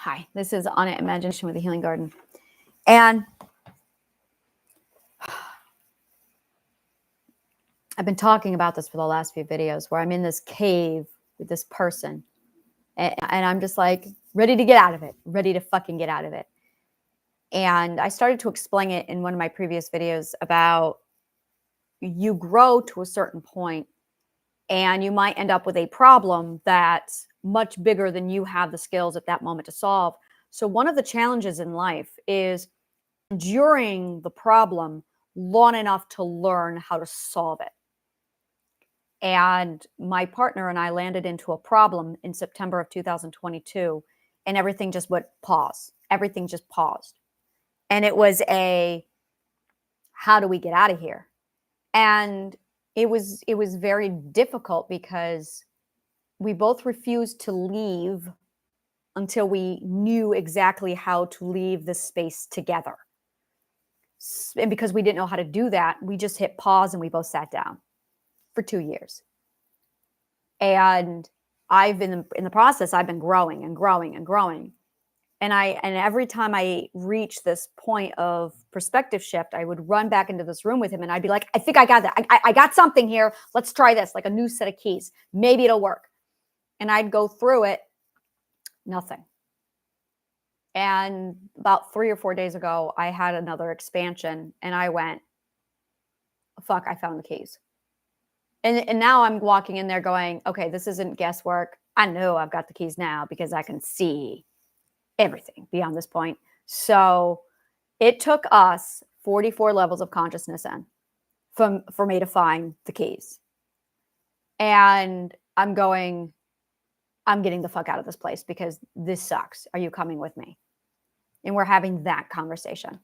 Hi, this is On It Imagination with the Healing Garden. And I've been talking about this for the last few videos where I'm in this cave with this person. And I'm just like ready to get out of it, ready to fucking get out of it. And I started to explain it in one of my previous videos about you grow to a certain point and you might end up with a problem that's much bigger than you have the skills at that moment to solve. So one of the challenges in life is enduring the problem long enough to learn how to solve it. And my partner and I landed into a problem in September of 2022, and everything just went pause. Everything just paused. And it was how do we get out of here? And it was very difficult because we both refused to leave until we knew exactly how to leave this space together. And because we didn't know how to do that, we just hit pause and we both sat down for 2 years. And I've been in the process, I've been growing and growing and growing. And every time I reach this point of perspective shift, I would run back into this room with him and I'd be like, I think I got that. I got something here. Let's try this, like a new set of keys. Maybe it'll work. And I'd go through it, nothing. And about 3 or 4 days ago, I had another expansion and I went, fuck, I found the keys. And now I'm walking in there going, okay, this isn't guesswork. I know I've got the keys now because I can see everything beyond this point. So it took us 44 levels of consciousness in for me to find the keys. And I'm going, I'm getting the fuck out of this place because this sucks. Are you coming with me? And we're having that conversation.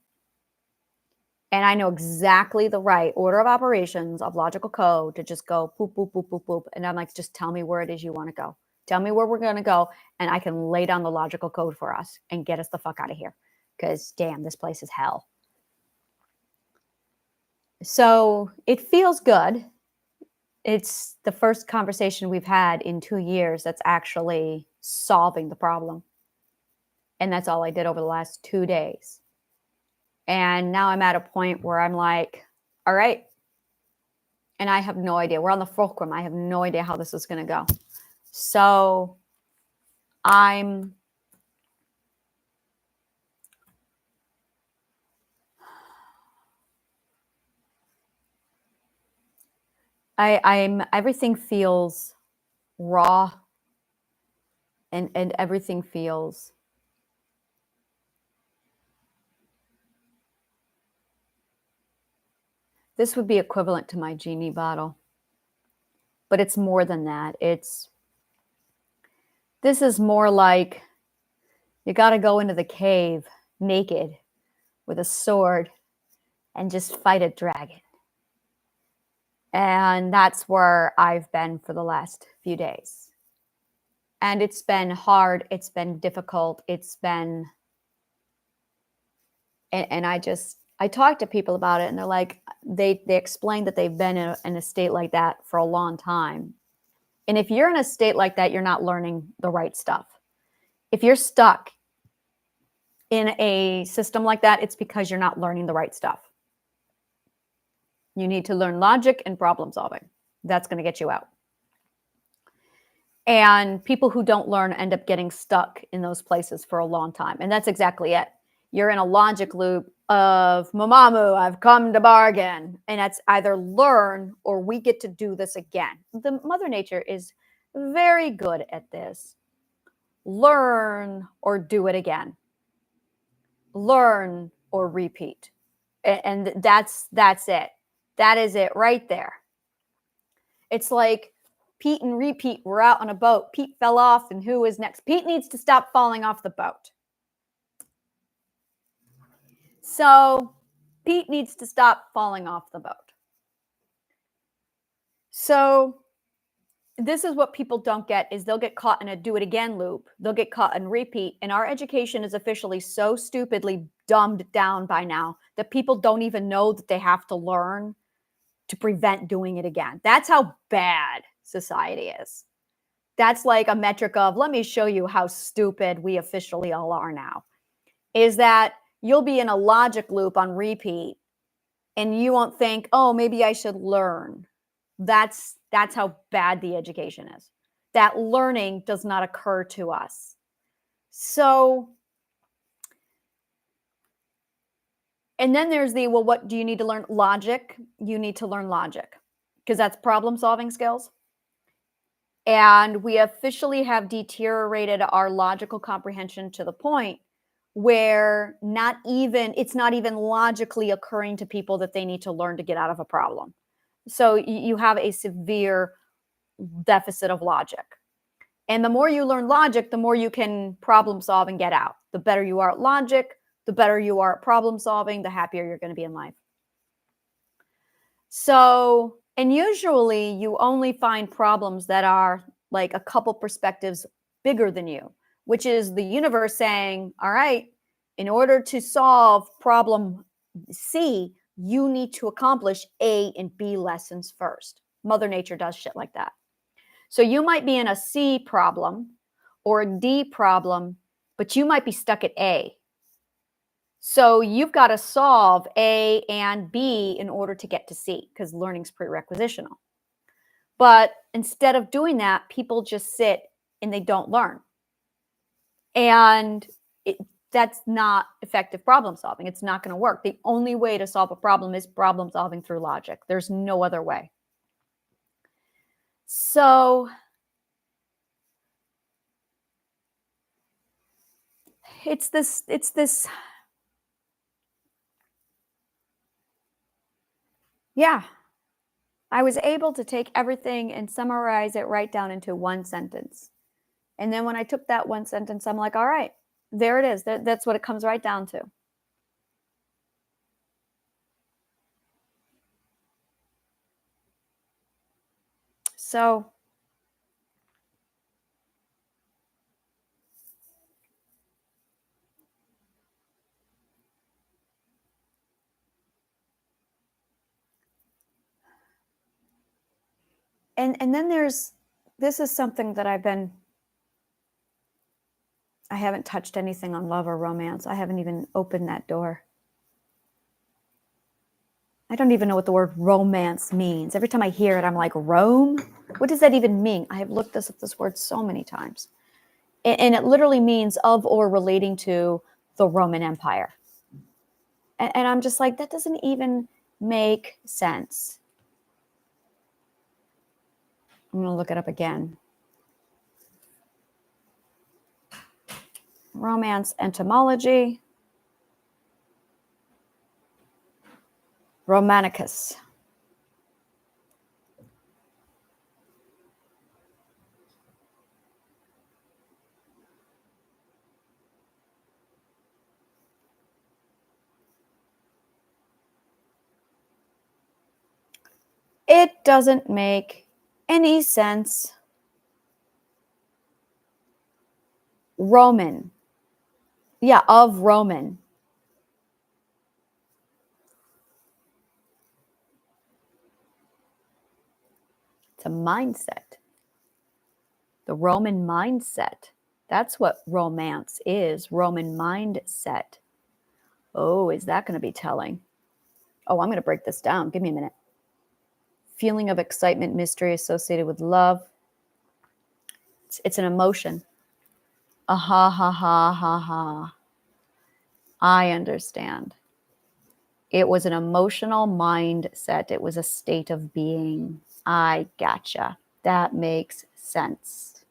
And I know exactly the right order of operations of logical code to just go boop, boop, boop, boop, boop. And I'm like, just tell me where it is you want to go. Tell me where we're going to go. And I can lay down the logical code for us and get us the fuck out of here. Because damn, this place is hell. So it feels good. It's the first conversation we've had in 2 years that's actually solving the problem. And that's all I did over the last 2 days. And now I'm at a point where I'm like, all right. And I have no idea. We're on the fulcrum. I have no idea how this is going to go. So I'm everything feels raw and everything feels this would be equivalent to my genie bottle, but it's more than that. This is more like you got to go into the cave naked with a sword and just fight a dragon. And that's where I've been for the last few days. And it's been hard. It's been difficult. It's been, and I talk to people about it and they're like, they explain that they've been in a state like that for a long time. And if you're in a state like that, you're not learning the right stuff. If you're stuck in a system like that, it's because you're not learning the right stuff. You need to learn logic and problem solving. That's going to get you out. And people who don't learn end up getting stuck in those places for a long time. And that's exactly it. You're in a logic loop of, Mamamoo, I've come to bargain. And that's either learn or we get to do this again. The Mother Nature is very good at this. Learn or do it again. Learn or repeat. And that's it. That is it right there. It's like Pete and repeat were out on a boat. Pete fell off, and who is next? Pete needs to stop falling off the boat. So Pete needs to stop falling off the boat. So this is what people don't get is they'll get caught in a do it again loop. They'll get caught in repeat. And our education is officially so stupidly dumbed down by now that people don't even know that they have to learn to prevent doing it again. That's how bad society is. That's like a metric of, let me show you how stupid we officially all are now, is that you'll be in a logic loop on repeat and you won't think, oh, maybe I should learn. That's how bad the education is. That learning does not occur to us. So, and then there's the, well, what do you need to learn? Logic. You need to learn logic because that's problem solving skills. And we officially have deteriorated our logical comprehension to the point where it's not even logically occurring to people that they need to learn to get out of a problem. So you have a severe deficit of logic. And the more you learn logic, the more you can problem solve and get out. The better you are at logic, the better you are at problem solving, the happier you're going to be in life. So, and usually you only find problems that are like a couple perspectives bigger than you, which is the universe saying, all right, in order to solve problem C, you need to accomplish A and B lessons first. Mother Nature does shit like that. So you might be in a C problem or a D problem, but you might be stuck at A. So you've got to solve A and B in order to get to C because learning's prerequisitional. But instead of doing that, people just sit and they don't learn. And that's not effective problem solving. It's not going to work. The only way to solve a problem is problem solving through logic. There's no other way. So it's this yeah. I was able to take everything and summarize it right down into one sentence. And then when I took that one sentence, I'm like, all right, there it is. That's what it comes right down to. So and then this is something that I haven't touched anything on love or romance. I haven't even opened that door. I don't even know what the word romance means. Every time I hear it, I'm like, Rome? What does that even mean? I have looked this word so many times. And it literally means of or relating to the Roman Empire. And I'm just like, that doesn't even make sense. I'm going to look it up again. Romance etymology. Romanicus. It doesn't make any sense. Roman. Yeah, of Roman. It's a mindset. The Roman mindset. That's what romance is. Roman mindset. Oh, is that going to be telling? Oh, I'm going to break this down. Give me a minute. Feeling of excitement, mystery associated with love. It's an emotion. Ha ha ha ha ha. I understand. It was an emotional mindset. It was a state of being. I gotcha. That makes sense.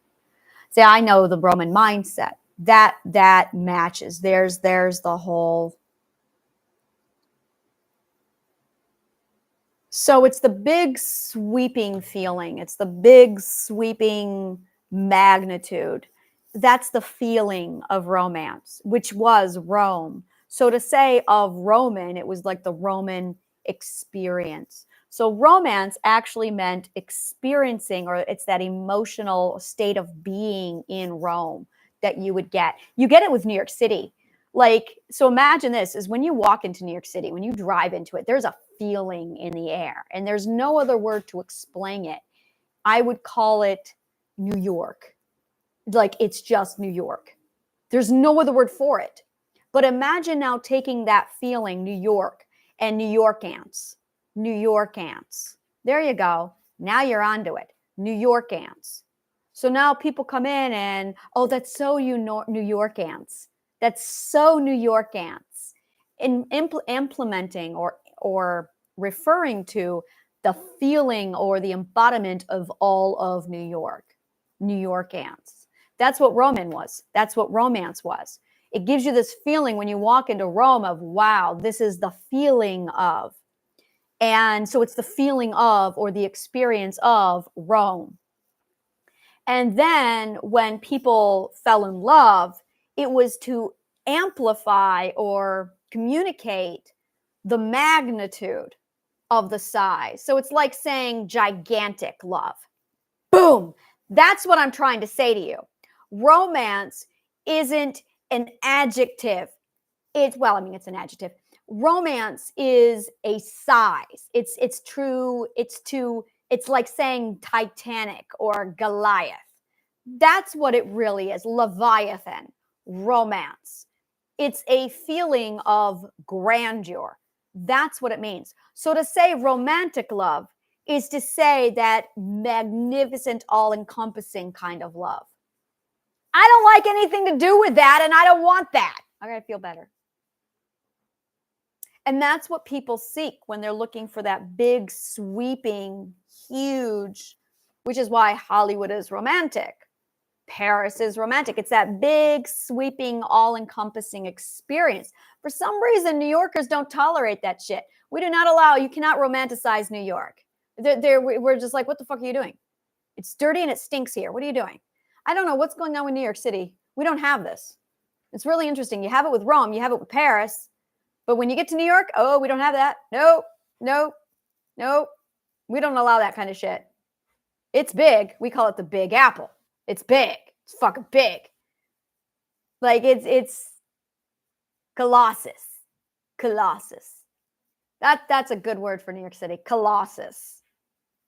See, I know the Roman mindset. That matches. There's the whole. So it's the big sweeping feeling. It's the big sweeping magnitude. That's the feeling of romance, which was Rome. So to say of Roman, it was like the Roman experience. So romance actually meant experiencing, or it's that emotional state of being in Rome that you would get. You get it with New York City. Like, so imagine this is when you walk into New York City, when you drive into it, there's a feeling in the air and there's no other word to explain it. I would call it New York. Like it's just New York. There's no other word for it. But imagine now taking that feeling, New York, and New York ants. New York ants. There you go. Now you're onto it. New York ants. So now people come in and, oh, that's so New York ants. That's so New York ants. In implementing or referring to the feeling or the embodiment of all of New York ants. That's what Roman was. That's what romance was. It gives you this feeling when you walk into Rome of, wow, this is the feeling of. And so it's the feeling of or the experience of Rome. And then when people fell in love, it was to amplify or communicate the magnitude of the size. So it's like saying gigantic love. Boom. That's what I'm trying to say to you. Romance isn't an adjective. It's an adjective. Romance is a size. It's true. It's like saying Titanic or Goliath. That's what it really is. Leviathan, romance. It's a feeling of grandeur. That's what it means. So to say romantic love is to say that magnificent, all-encompassing kind of love. I don't like anything to do with that, and I don't want that. I gotta feel better. And that's what people seek when they're looking for that big, sweeping, huge, which is why Hollywood is romantic. Paris is romantic. It's that big, sweeping, all-encompassing experience. For some reason, New Yorkers don't tolerate that shit. We do not allow, you cannot romanticize New York. We're just like, what the fuck are you doing? It's dirty and it stinks here. What are you doing? I don't know what's going on with New York City. We don't have this. It's really interesting. You have it with Rome. You have it with Paris. But when you get to New York, oh, we don't have that. Nope. We don't allow that kind of shit. It's big. We call it the Big Apple. It's big. It's fucking big. Like it's Colossus. That's a good word for New York City. Colossus.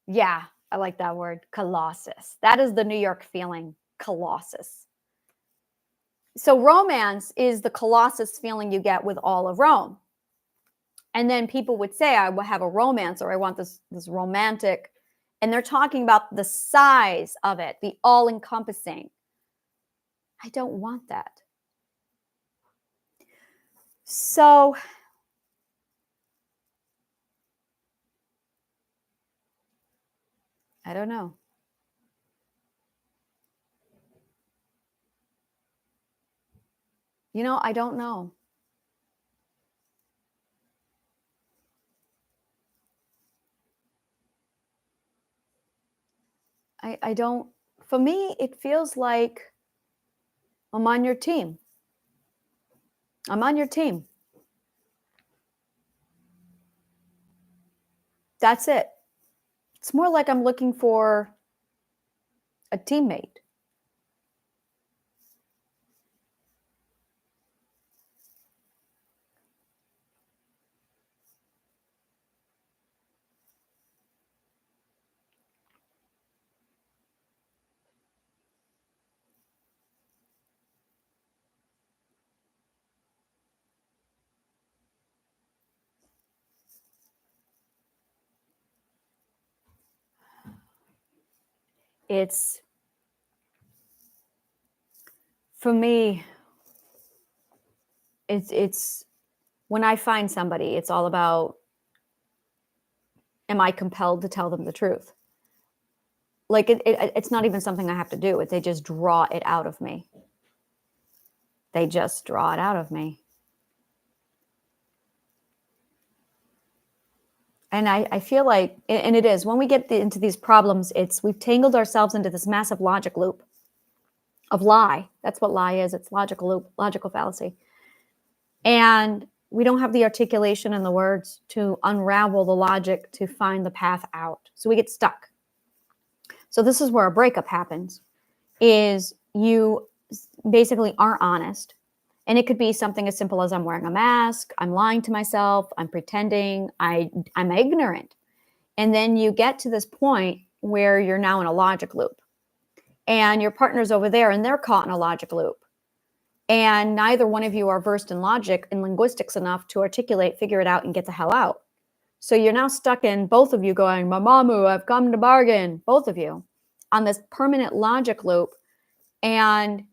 Yeah, I like that word. Colossus. That is the New York feeling. Colossus. So romance is the Colossus feeling you get with all of Rome. And then people would say, I will have a romance, or I want this romantic. And they're talking about the size of it, the all-encompassing. I don't want that. So I don't know. I don't know. I don't, for me, it feels like I'm on your team. I'm on your team. That's it. It's more like I'm looking for a teammate. It's, for me, it's when I find somebody, it's all about, am I compelled to tell them the truth? Like it's not even something I have to do. They just draw it out of me. They just draw it out of me. And I feel like, and it is, when we get into these problems, we've tangled ourselves into this massive logic loop of lie. That's what lie is. It's logical loop, logical fallacy. And we don't have the articulation and the words to unravel the logic to find the path out. So we get stuck. So this is where a breakup happens, is you basically aren't honest. And it could be something as simple as I'm wearing a mask, I'm lying to myself, I'm pretending, I'm ignorant. And then you get to this point where you're now in a logic loop. and your partner's over there and they're caught in a logic loop. And neither one of you are versed in logic and linguistics enough to articulate, figure it out, and get the hell out. So you're now stuck in, both of you going, Mamamu, I've come to bargain, both of you, on this permanent logic loop. And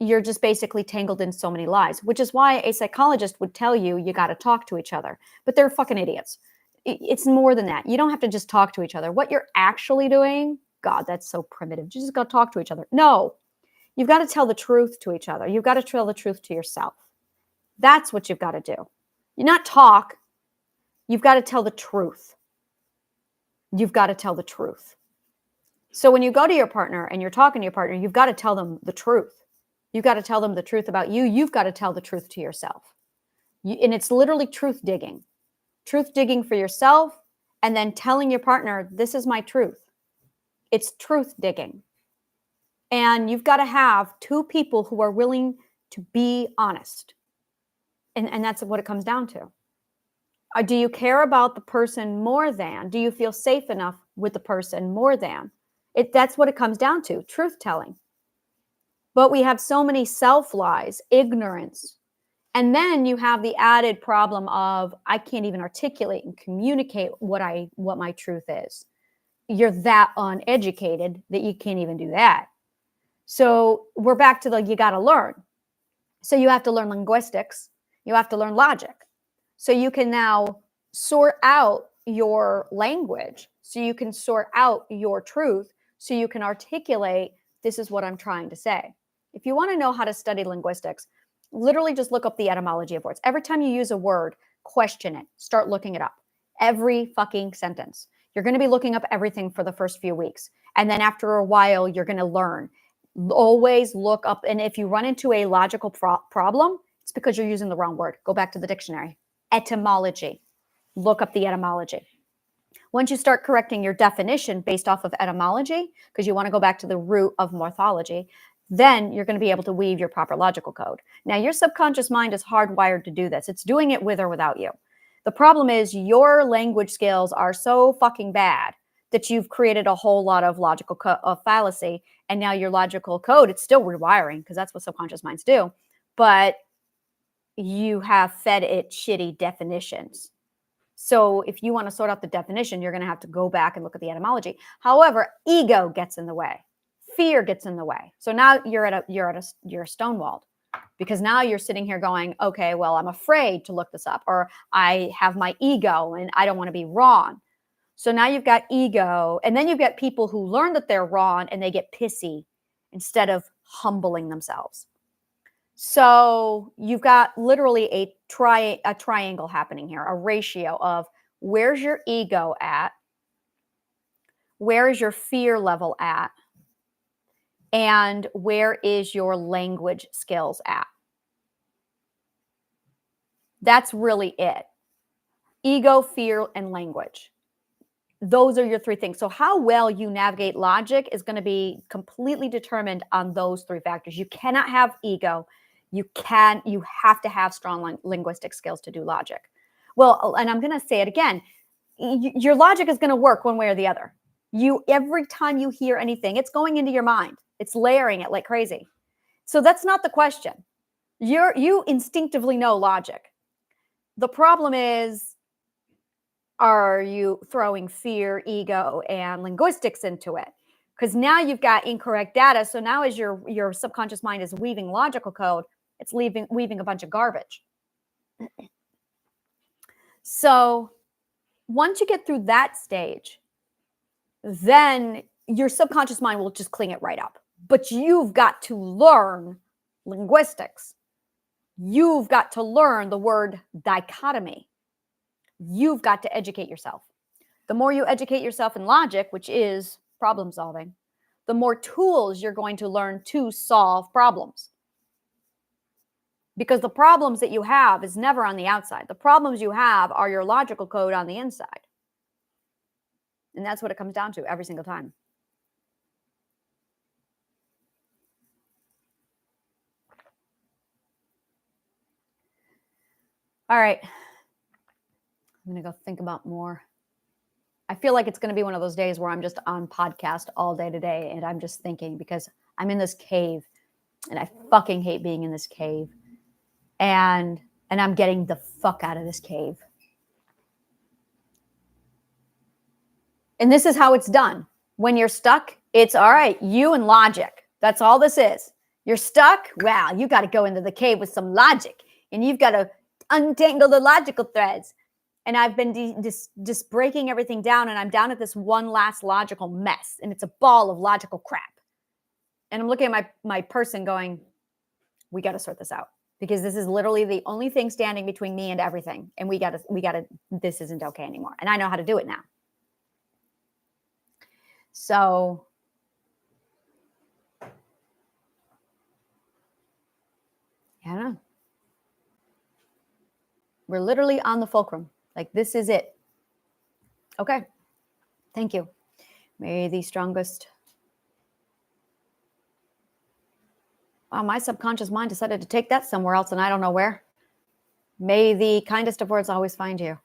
you're just basically tangled in so many lies, which is why a psychologist would tell you got to talk to each other. But they're fucking idiots. It's more than that. You don't have to just talk to each other. What you're actually doing, God, that's so primitive. You just got to talk to each other. No, you've got to tell the truth to each other. You've got to tell the truth to yourself. That's what you've got to do. You not talk. You've got to tell the truth. You've got to tell the truth. So when you go to your partner and you're talking to your partner, you've got to tell them the truth. You've got to tell them the truth about you. You've got to tell the truth to yourself. And it's literally truth digging. Truth digging for yourself and then telling your partner, this is my truth. It's truth digging. And you've got to have two people who are willing to be honest. And that's what it comes down to. Do you care about the person more than? Do you feel safe enough with the person more than? That's what it comes down to, truth telling. But we have so many self-lies, ignorance. And then you have the added problem of, I can't even articulate and communicate what my truth is. You're that uneducated that you can't even do that. So we're back to you got to learn. So you have to learn linguistics. You have to learn logic. So you can now sort out your language. So you can sort out your truth. So you can articulate, this is what I'm trying to say. If you want to know how to study linguistics, literally just look up the etymology of words. Every time you use a word, question it. Start looking it up. Every fucking sentence. You're going to be looking up everything for the first few weeks. And then after a while, you're going to learn. Always look up. And if you run into a logical problem, it's because you're using the wrong word. Go back to the dictionary. Etymology. Look up the etymology. Once you start correcting your definition based off of etymology, because you want to go back to the root of morphology, then you're going to be able to weave your proper logical code. Now, your subconscious mind is hardwired to do this. It's doing it with or without you. The problem is your language skills are so fucking bad that you've created a whole lot of logical fallacy. And now your logical code, it's still rewiring because that's what subconscious minds do. But you have fed it shitty definitions. So if you want to sort out the definition, you're going to have to go back and look at the etymology. However, ego gets in the way. Fear gets in the way. So now you're stonewalled because now you're sitting here going, okay, well, I'm afraid to look this up, or I have my ego and I don't want to be wrong. So now you've got ego, and then you've got people who learn that they're wrong and they get pissy instead of humbling themselves. So you've got literally a triangle happening here, a ratio of where's your ego at, where is your fear level at, and where is your language skills at. That's really it. Ego, fear, and language. Those are your three things. So how well you navigate logic is going to be completely determined on those three factors. You cannot have ego. You have to have strong linguistic skills to do logic. Well, and I'm going to say it again. Your logic is going to work one way or the other. Every time you hear anything, it's going into your mind. It's layering it like crazy. So that's not the question. You instinctively know logic. The problem is, are you throwing fear, ego, and linguistics into it? Because now you've got incorrect data. So now as your subconscious mind is weaving logical code, it's weaving a bunch of garbage. So once you get through that stage, then your subconscious mind will just clean it right up. But you've got to learn linguistics. You've got to learn the word dichotomy. You've got to educate yourself. The more you educate yourself in logic, which is problem solving, the more tools you're going to learn to solve problems. Because the problems that you have is never on the outside. The problems you have are your logical code on the inside. And that's what it comes down to every single time. All right. I'm going to go think about more I feel like it's going to be one of those days where I'm just on podcast all day today, and I'm just thinking, because I'm in this cave, and I fucking hate being in this cave, and I'm getting the fuck out of this cave. And this is how it's done. When you're stuck, it's all right, you and logic. That's all this is. You're stuck? Wow, you got to go into the cave with some logic, and you've got to untangle the logical threads. And I've been just breaking everything down, and I'm down at this one last logical mess, and it's a ball of logical crap. And I'm looking at my person going, we got to sort this out, because this is literally the only thing standing between me and everything. And we got to, this isn't okay anymore. And I know how to do it now. So I don't know. We're literally on the fulcrum. Like, this is it. Okay. Thank you. May the strongest. Wow, my subconscious mind decided to take that somewhere else, and I don't know where. May the kindest of words always find you.